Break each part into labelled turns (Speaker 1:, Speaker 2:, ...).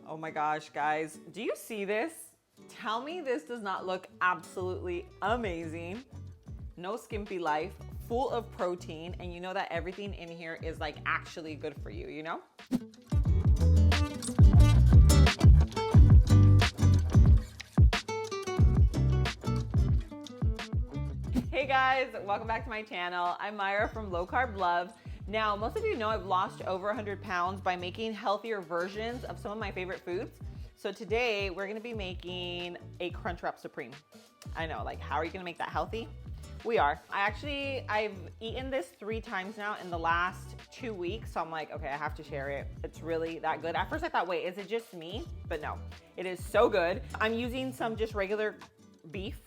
Speaker 1: Oh my gosh, guys, do you see this? Tell me this does not look absolutely amazing. No skimpy life, full of protein, and you know that everything in here is like actually good for you, you know? Hey guys, welcome back to my channel. I'm Myra from Low Carb Love. Now, most of you know I've lost over 100 pounds by making healthier versions of some of my favorite foods. So today we're gonna be making a Crunchwrap Supreme. I know, like, how are you gonna make that healthy? We are. I've eaten this 3 times now in the last 2 weeks. So I'm like, okay, I have to share it. It's really that good. At first I thought, wait, is it just me? But no, it is so good. I'm using some just regular beef.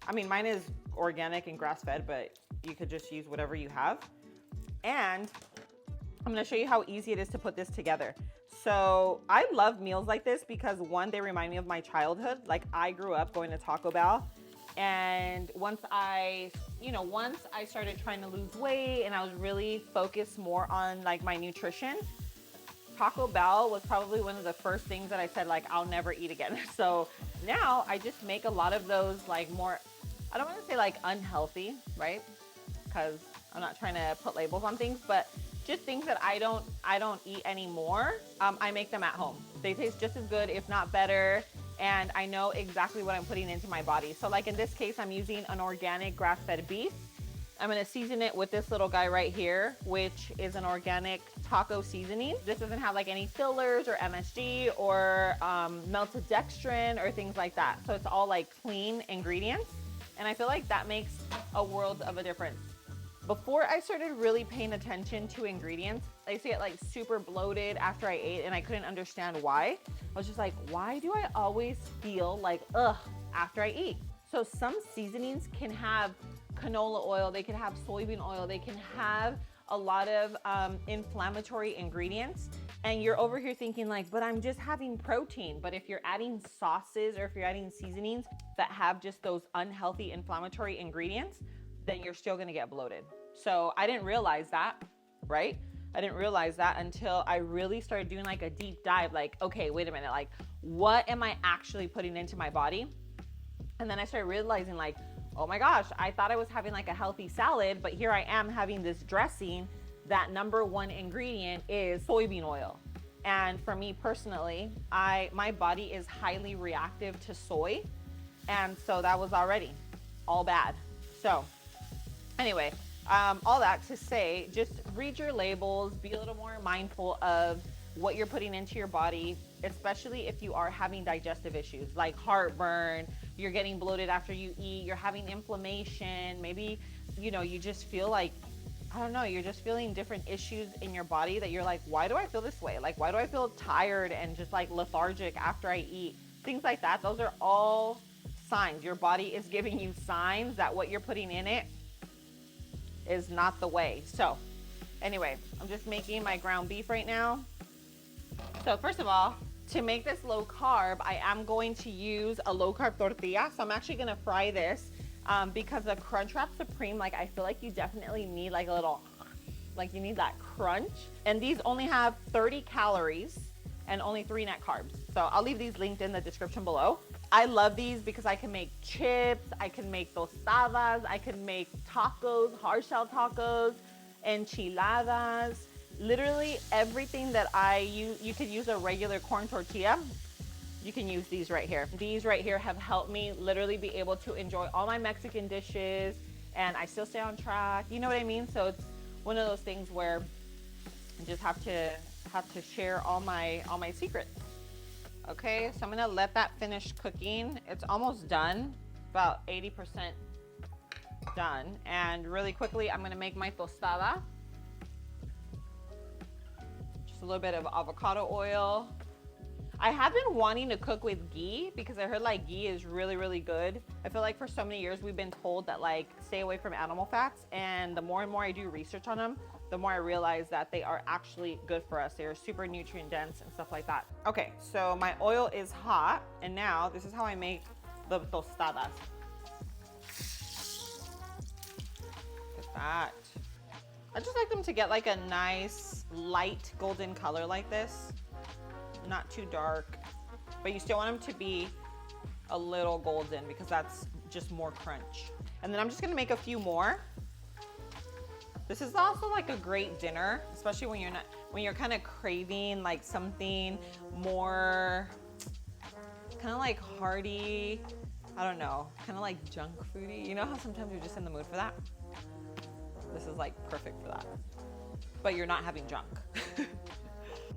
Speaker 1: I mean, mine is organic and grass-fed, but you could just use whatever you have. And I'm gonna show you how easy it is to put this together. So I love meals like this because one, they remind me of my childhood. Like I grew up going to Taco Bell, and once I started trying to lose weight and I was really focused more on like my nutrition, Taco Bell was probably one of the first things that I said, like, I'll never eat again. So now I just make a lot of those like more, I don't want to say like unhealthy, right? Because I'm not trying to put labels on things, but just things that I don't eat anymore. I make them at home. They taste just as good, if not better. And I know exactly what I'm putting into my body. So like in this case, I'm using an organic grass-fed beef. I'm gonna season it with this little guy right here, which is an organic taco seasoning. This doesn't have like any fillers or MSG or melted dextrin or things like that. So it's all like clean ingredients. And I feel like that makes a world of a difference. Before I started really paying attention to ingredients, I used to get like super bloated after I ate and I couldn't understand why. I was just like, why do I always feel like, ugh, after I eat? So some seasonings can have canola oil, they can have soybean oil, they can have a lot of inflammatory ingredients. And you're over here thinking like, but I'm just having protein. But if you're adding sauces or if you're adding seasonings that have just those unhealthy inflammatory ingredients, then you're still gonna get bloated. So I didn't realize that, right? I didn't realize that until I really started doing like a deep dive, like, okay, wait a minute, like what am I actually putting into my body? And then I started realizing like, oh my gosh, I thought I was having like a healthy salad, but here I am having this dressing that number one ingredient is soybean oil. And for me personally, my body is highly reactive to soy. And so that was already all bad. So anyway, all that to say, just read your labels, be a little more mindful of what you're putting into your body, especially if you are having digestive issues like heartburn, you're getting bloated after you eat, you're having inflammation, maybe, you just feel like, I don't know, you're just feeling different issues in your body that you're like, why do I feel this way? Like, why do I feel tired and just like lethargic after I eat? Things like that. Those are all signs. Your body is giving you signs that what you're putting in it is not the way. So anyway, I'm just making my ground beef right now. So first of all, to make this low carb, I am going to use a low carb tortilla. So I'm actually gonna fry this because the Crunchwrap Supreme, like I feel like you definitely need like a little, like you need that crunch. And these only have 30 calories and only 3 net carbs. So I'll leave these linked in the description below. I love these because I can make chips, I can make tostadas, I can make tacos, hard shell tacos, enchiladas, literally everything that I use. You could use a regular corn tortilla. You can use these right here. These right here have helped me literally be able to enjoy all my Mexican dishes and I still stay on track. You know what I mean? So it's one of those things where I just have to share all my secrets. Okay, so I'm gonna let that finish cooking. It's almost done, about 80% done. And really quickly, I'm gonna make my tostada. Just a little bit of avocado oil. I have been wanting to cook with ghee because I heard like ghee is really, really good. I feel like for so many years we've been told that like stay away from animal fats, and the more and more I do research on them, the more I realize that they are actually good for us. They are super nutrient dense and stuff like that. Okay, so my oil is hot, and now this is how I make the tostadas. Look at that. I just like them to get like a nice light golden color like this. not too dark, but you still want them to be a little golden because that's just more crunch. And then I'm just gonna make a few more. This is also like a great dinner, especially when you're kind of craving like something more kind of like hearty, I don't know, kind of like junk foody. You know how sometimes you're just in the mood for that? This is like perfect for that, but you're not having junk.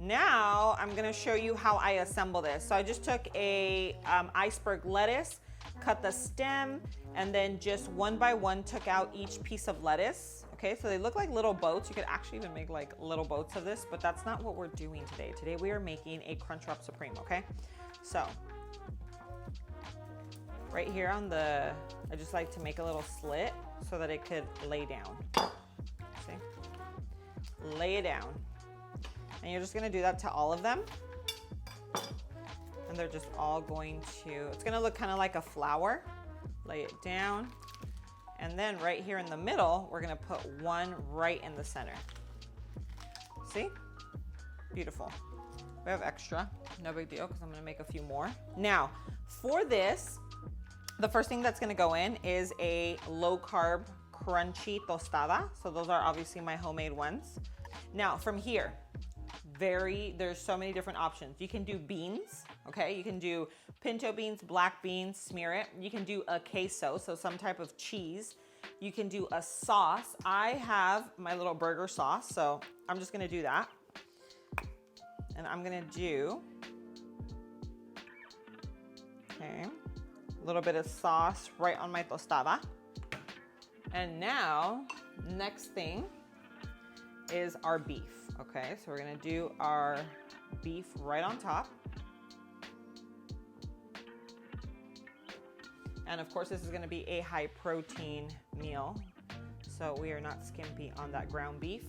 Speaker 1: Now I'm gonna show you how I assemble this. So I just took a iceberg lettuce, cut the stem, and then just one by one took out each piece of lettuce. Okay, so they look like little boats. You could actually even make like little boats of this, but that's not what we're doing today. Today we are making a Crunchwrap Supreme, okay? So right here on the, I just like to make a little slit so that it could lay down. See? Lay it down. And you're just gonna do that to all of them. And they're just all going to, it's gonna look kind of like a flower. Lay it down. And then right here in the middle, we're gonna put one right in the center. See? Beautiful. We have extra, no big deal, because I'm gonna make a few more. Now, for this, the first thing that's gonna go in is a low carb, crunchy tostada. So those are obviously my homemade ones. Now, from here, there's so many different options. You can do beans, okay? You can do pinto beans, black beans, smear it. You can do a queso, so some type of cheese. You can do a sauce. I have my little burger sauce, so I'm just gonna do that. And I'm gonna do, okay, a little bit of sauce right on my tostada. And now, next thing is our beef. Okay, so we're gonna do our beef right on top. And of course, this is gonna be a high protein meal, so we are not skimpy on that ground beef.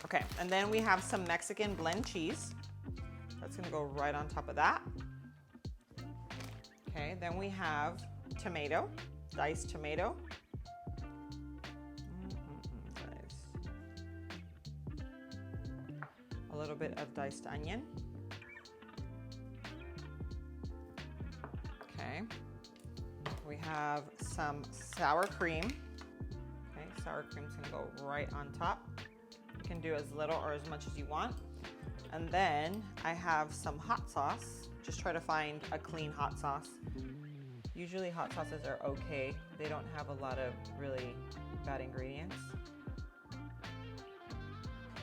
Speaker 1: Okay, and then we have some Mexican blend cheese. That's gonna go right on top of that. Okay, then we have tomato, diced tomato. A little bit of diced onion. Okay. We have some sour cream. Okay, sour cream's gonna go right on top. You can do as little or as much as you want. And then I have some hot sauce. Just try to find a clean hot sauce. Usually hot sauces are okay. They don't have a lot of really bad ingredients.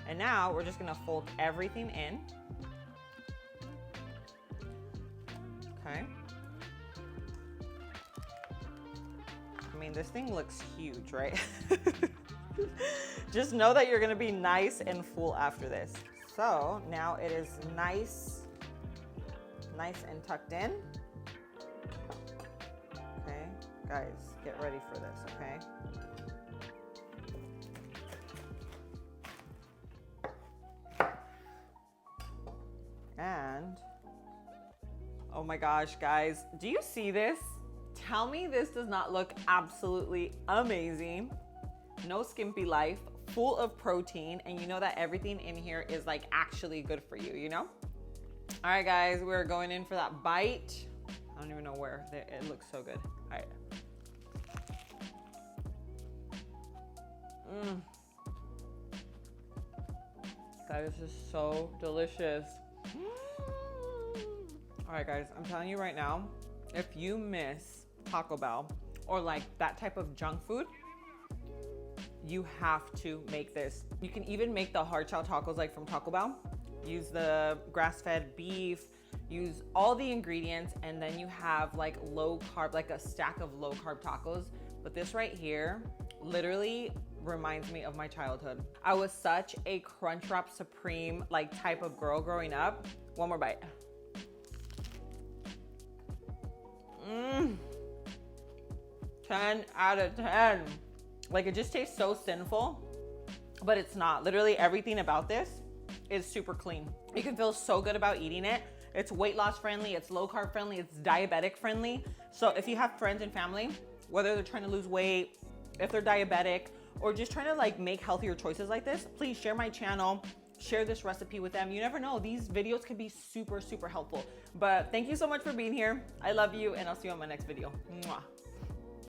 Speaker 1: And now we're just gonna fold everything in. Okay. I mean, this thing looks huge, right? Just know that you're gonna be nice and full after this. So now it is nice and tucked in. Okay, guys, get ready for this, okay? And, oh my gosh, guys, do you see this? Tell me this does not look absolutely amazing. No skimpy life, full of protein, and you know that everything in here is like actually good for you, you know? All right, guys, we're going in for that bite. I don't even know where, it looks so good. All right. That is just so delicious. All right, guys, I'm telling you right now, if you miss Taco Bell or like that type of junk food, you have to make this. You can even make the hard shell tacos like from Taco Bell. Use the grass-fed beef, use all the ingredients, and then you have like low carb, like a stack of low carb tacos. But this right here literally reminds me of my childhood. I was such a Crunchwrap Supreme like type of girl growing up. One more bite. 10 out of 10. Like, it just tastes so sinful, but it's not. Literally everything about this is super clean. You can feel so good about eating it. It's weight loss friendly, it's low carb friendly, it's diabetic friendly. So if you have friends and family, whether they're trying to lose weight, if they're diabetic, or just trying to like make healthier choices like this, please share my channel, share this recipe with them. You never know, these videos could be super, super helpful. But thank you so much for being here. I love you, and I'll see you on my next video. Mwah.